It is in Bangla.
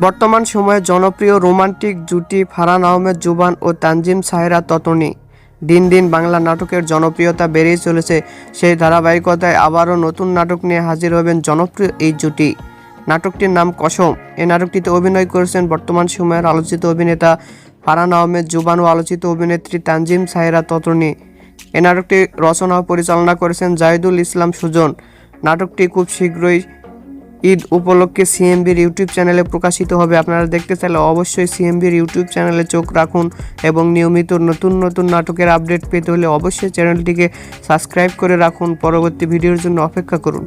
বর্তমান সময়ে জনপ্রিয় রোমান্টিক জুটি ফারহান আহমেদ জুবান ও তানজিম সাহেরা ততনী। দিন দিন বাংলা নাটকের জনপ্রিয়তা বেড়েই চলেছে। সেই ধারাবাহিকতায় আবারও নতুন নাটক নিয়ে হাজির হবেন জনপ্রিয় এই জুটি। নাটকটির নাম কসম। এই নাটকটিতে অভিনয় করেছেন বর্তমান সময়ের আলোচিত অভিনেতা ফারহান আহমেদ জুবান ও আলোচিত অভিনেত্রী তানজিম সাহেরা ততনী। এই নাটকটি রচনা ও পরিচালনা করেছেন জাহিদুল ইসলাম সুজন। নাটকটি খুব শীঘ্রই ঈদ উপলক্ষে সিএমবির ইউটিউব চ্যানেলে প্রকাশিত হবে। আপনারা দেখতে চাইলে অবশ্যই সিএমবির ইউটিউব চ্যানেলে চোখ রাখুন এবং নিয়মিত নতুন নতুন নাটকের আপডেট পেতে হলে অবশ্যই চ্যানেলটিকে সাবস্ক্রাইব করে রাখুন। পরবর্তী ভিডিওর জন্য অপেক্ষা করুন।